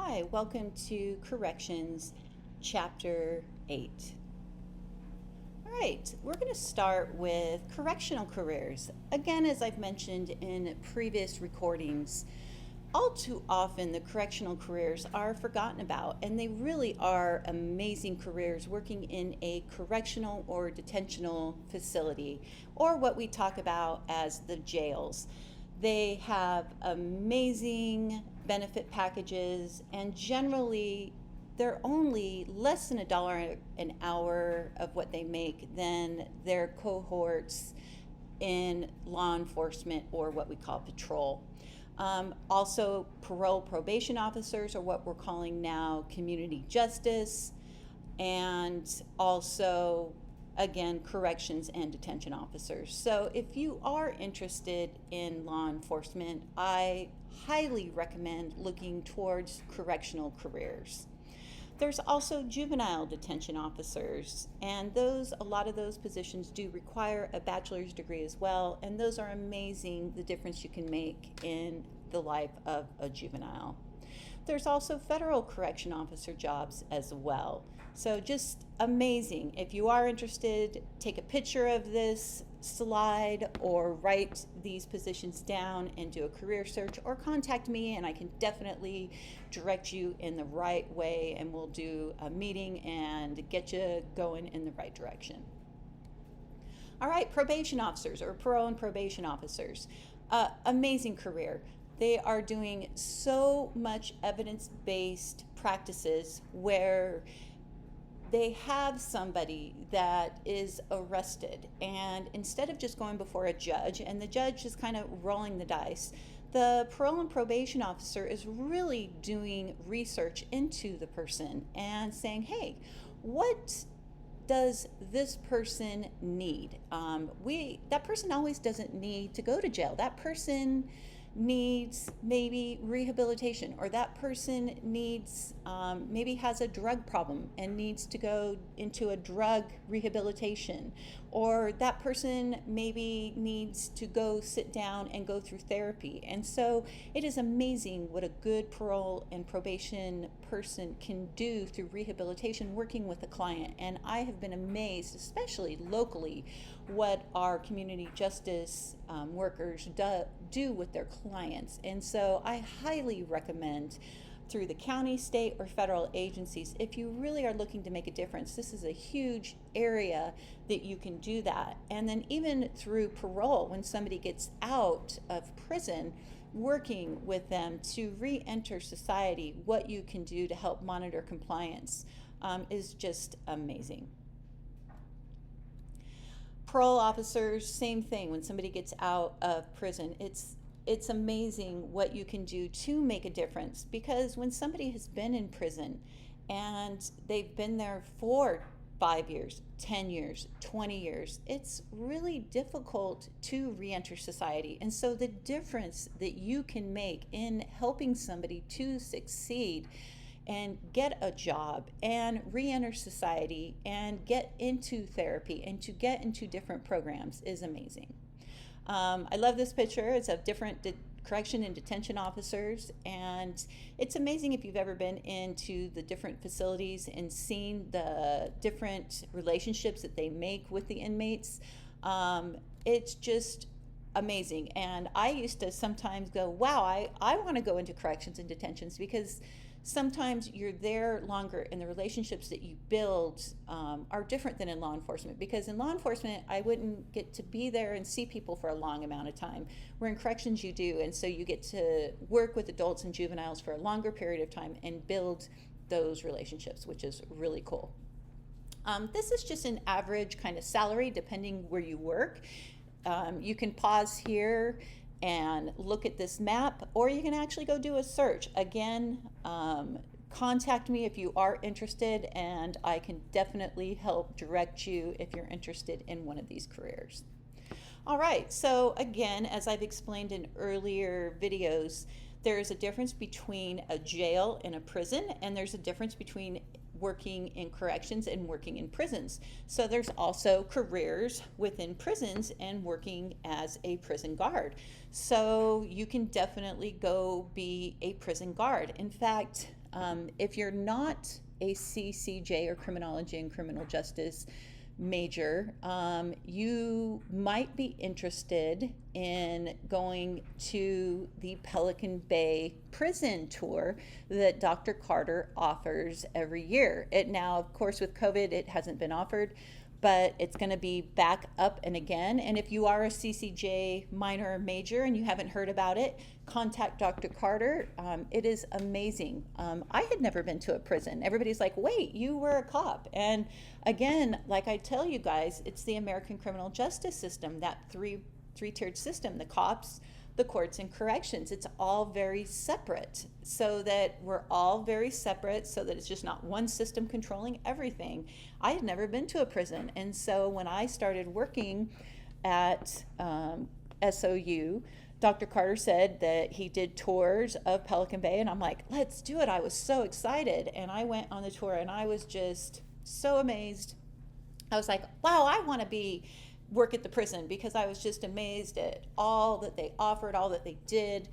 Hi, welcome to Corrections, Chapter 8. All right, we're going to start with correctional careers. Again, as I've mentioned in previous recordings, all too often the correctional careers are forgotten about, and they really are amazing careers working in a correctional or detentional facility, or what we talk about as the jails. They have amazing benefit packages, and generally they're only less than $1 an hour of what they make than their cohorts in law enforcement or what we call patrol. Also, parole probation officers, or what we're calling now community justice, and also, again, corrections and detention officers. So if you are interested in law enforcement, I highly recommend looking towards correctional careers. There's also juvenile detention officers, and a lot of those positions do require a bachelor's degree as well, and those are amazing, the difference you can make in the life of a juvenile. There's also federal correction officer jobs as well. So just amazing. If you are interested, take a picture of this slide or write these positions down and do a career search, or contact me and I can definitely direct you in the right way, and we'll do a meeting and get you going in the right direction. All right, probation officers or parole and probation officers. Amazing career. They are doing so much evidence-based practices where they have somebody that is arrested, and instead of just going before a judge and the judge is kind of rolling the dice, the parole and probation officer is really doing research into the person and saying, hey, what does this person need? That person always doesn't need to go to jail. That person needs maybe rehabilitation, or that person needs maybe has a drug problem and needs to go into a drug rehabilitation, or that person maybe needs to go sit down and go through therapy. And so it is amazing what a good parole and probation person can do through rehabilitation working with a client. And I have been amazed, especially locally, what our community justice workers do with their clients. And so I highly recommend, through the county, state, or federal agencies, if you really are looking to make a difference, this is a huge area that you can do that. And then even through parole, when somebody gets out of prison, working with them to re-enter society, what you can do to help monitor compliance is just amazing. Parole officers, same thing. When somebody gets out of prison, it's amazing what you can do to make a difference, because when somebody has been in prison and they've been there for 5 years, 10 years, 20 years, it's really difficult to re-enter society. And so the difference that you can make in helping somebody to succeed and get a job and re-enter society and get into therapy and to get into different programs is amazing. I love this picture. It's of different correction and detention officers, and it's amazing if you've ever been into the different facilities and seen the different relationships that they make with the inmates. It's just amazing. And I used to sometimes go, wow, I want to go into corrections and detentions, because sometimes you're there longer and the relationships that you build are different than in law enforcement. Because in law enforcement, I wouldn't get to be there and see people for a long amount of time, where in corrections you do. And so you get to work with adults and juveniles for a longer period of time and build those relationships, which is really cool. This is just an average kind of salary depending where you work. You can pause here and look at this map, or you can actually go do a search. Again, contact me if you are interested, and I can definitely help direct you if you're interested in one of these careers. All right, so again, as I've explained in earlier videos, there's a difference between a jail and a prison, and there's a difference between working in corrections and working in prisons. So there's also careers within prisons and working as a prison guard. So you can definitely go be a prison guard. In fact, If you're not a CCJ or criminology and criminal justice major, you might be interested in going to the Pelican Bay prison tour that Dr. Carter offers every year. It now, of course, with COVID, it hasn't been offered, but it's going to be back up and again. And if you are a CCJ minor or major and you haven't heard about it, contact Dr. Carter. It is amazing. I had never been to a prison. Everybody's like, wait, you were a cop. And again, like I tell you guys, it's the American criminal justice system, that three-tiered system, the cops, the courts, and corrections. It's all very separate, so that we're all very separate, so that it's just not one system controlling everything. I had never been to a prison, and so when I started working at SOU, Dr. Carter said that he did tours of Pelican Bay, and I'm like, let's do it. I was so excited, and I went on the tour, and I was just so amazed. I was like, wow, I want to work at the prison, because I was just amazed at all that they offered, all that they did.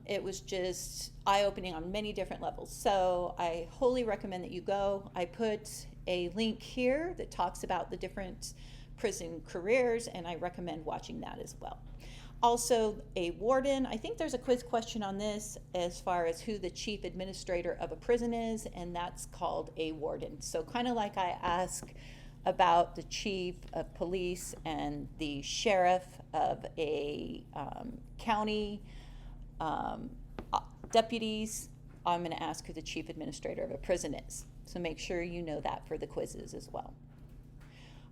It was just eye-opening on many different levels. So I wholly recommend that you go. I put a link here that talks about the different prison careers, and I recommend watching that as well. Also, a warden. I think there's a quiz question on this as far as who the chief administrator of a prison is, and that's called a warden. So kind of like I ask about the chief of police and the sheriff of a county, deputies, I'm going to ask who the chief administrator of a prison is. So make sure you know that for the quizzes as well.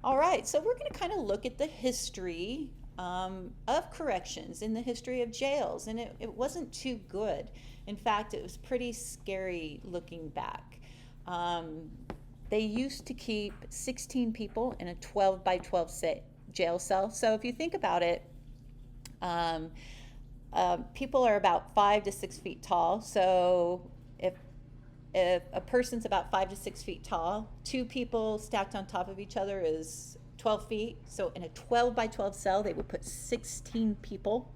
All right, so we're going to kind of look at the history of corrections, in the history of jails, and it wasn't too good. In fact, it was pretty scary looking back. They used to keep 16 people in a 12 by 12 jail cell. So if you think about it, people are about 5 to 6 feet tall. So if a person's about 5 to 6 feet tall, 2 people stacked on top of each other is 12 feet. So in a 12 by 12 cell, they would put 16 people.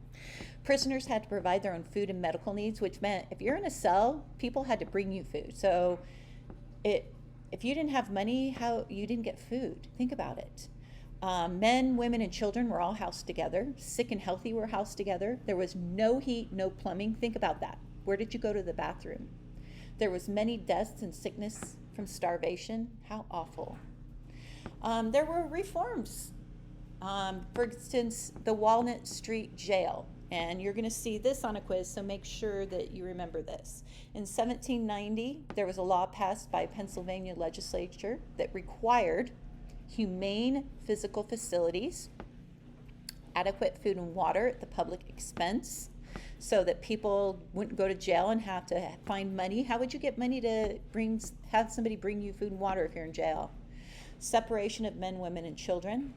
Prisoners had to provide their own food and medical needs, which meant if you're in a cell, people had to bring you food. So if you didn't have money, how you didn't get food? Think about it. Men, women, and children were all housed together. Sick and healthy were housed together. There was no heat, no plumbing. Think about that. Where did you go to the bathroom? There was many deaths and sickness from starvation. How awful. There were reforms. For instance, the Walnut Street Jail. And you're going to see this on a quiz, so make sure that you remember this. In 1790, there was a law passed by Pennsylvania legislature that required humane physical facilities, adequate food and water at the public expense, so that people wouldn't go to jail and have to find money. How would you get money to have somebody bring you food and water if you're in jail? Separation of men, women, and children,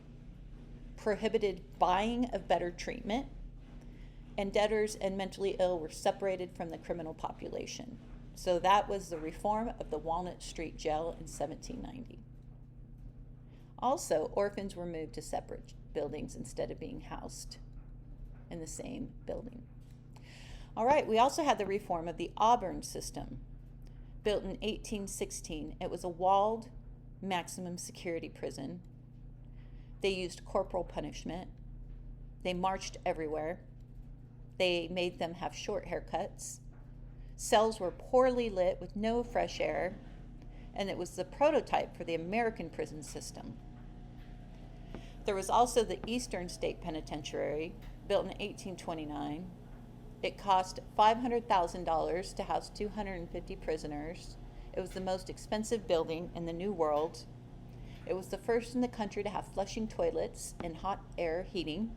prohibited buying of better treatment, and debtors and mentally ill were separated from the criminal population. So that was the reform of the Walnut Street Jail in 1790. Also, orphans were moved to separate buildings instead of being housed in the same building. All right, we also had the reform of the Auburn system, built in 1816. It was a walled maximum security prison. They used corporal punishment. They marched everywhere. They made them have short haircuts. Cells were poorly lit with no fresh air, and it was the prototype for the American prison system. There was also the Eastern State Penitentiary, built in 1829. It cost $500,000 to house 250 prisoners. It was the most expensive building in the New World. It was the first in the country to have flushing toilets and hot air heating.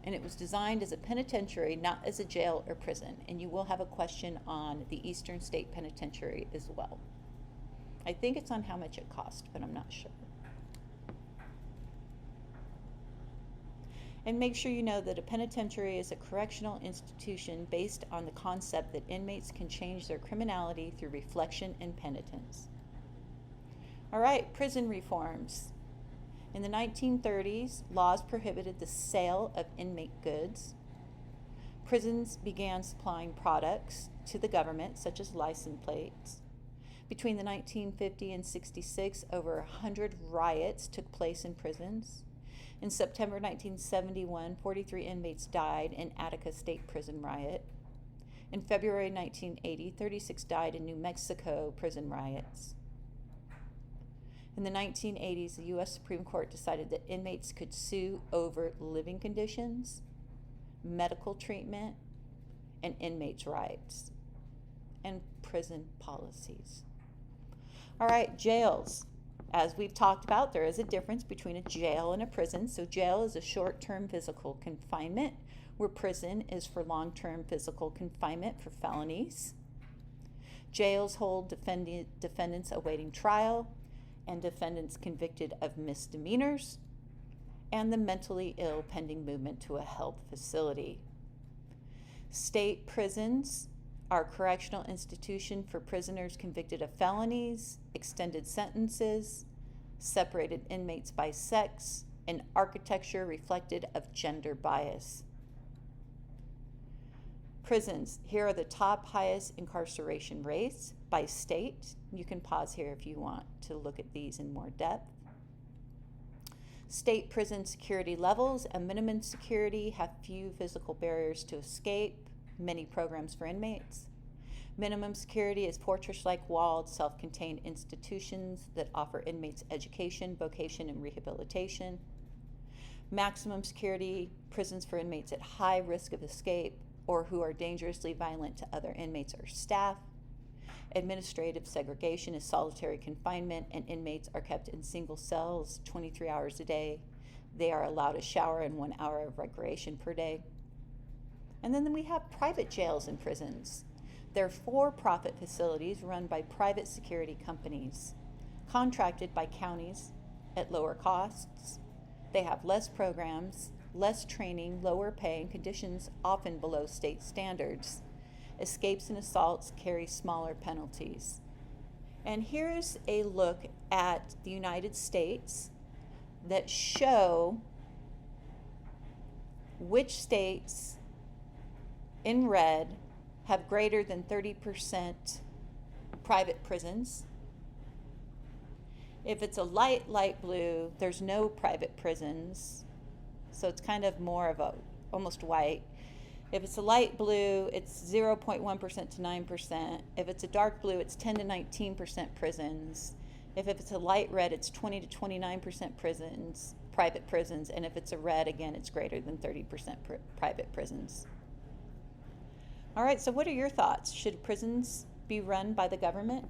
And it was designed as a penitentiary, not as a jail or prison. And you will have a question on the Eastern State Penitentiary as well. I think it's on how much it cost, but I'm not sure. And make sure you know that a penitentiary is a correctional institution based on the concept that inmates can change their criminality through reflection and penitence. All right, prison reforms. In the 1930s, laws prohibited the sale of inmate goods. Prisons began supplying products to the government, such as license plates. Between the 1950 and 66, over 100 riots took place in prisons. In September 1971, 43 inmates died in Attica State Prison riot. In February 1980, 36 died in New Mexico prison riots. In the 1980s, the U.S. Supreme Court decided that inmates could sue over living conditions, medical treatment, and inmates' rights, and prison policies. All right, jails. As we've talked about, there is a difference between a jail and a prison. So jail is a short-term physical confinement, where prison is for long-term physical confinement for felonies. Jails hold defendants awaiting trial and defendants convicted of misdemeanors, and the mentally ill pending movement to a health facility. State prisons are correctional institution for prisoners convicted of felonies, extended sentences, separated inmates by sex, and architecture reflected of gender bias. Prisons. Here are the top highest incarceration rates by state. You can pause here if you want to look at these in more depth. State prison security levels and minimum security have few physical barriers to escape, many programs for inmates. Minimum security is fortress-like walled, self-contained institutions that offer inmates education, vocation, and rehabilitation. Maximum security, prisons for inmates at high risk of escape or who are dangerously violent to other inmates or staff. Administrative segregation is solitary confinement, and inmates are kept in single cells 23 hours a day. They are allowed a shower and 1 hour of recreation per day. And then we have private jails and prisons. They're for-profit facilities run by private security companies, contracted by counties at lower costs. They have less programs, less training, lower pay, and conditions often below state standards. Escapes and assaults carry smaller penalties. And here's a look at the United States that show which states in red have greater than 30% private prisons. If it's a light blue, there's no private prisons. So it's kind of more of a almost white. If it's a light blue, it's 0.1% to 9%. If it's a dark blue, it's 10 to 19% prisons. If it's a light red, it's 20 to 29% prisons, private prisons. And if it's a red, again, it's greater than 30% private prisons. All right, so what are your thoughts? Should prisons be run by the government?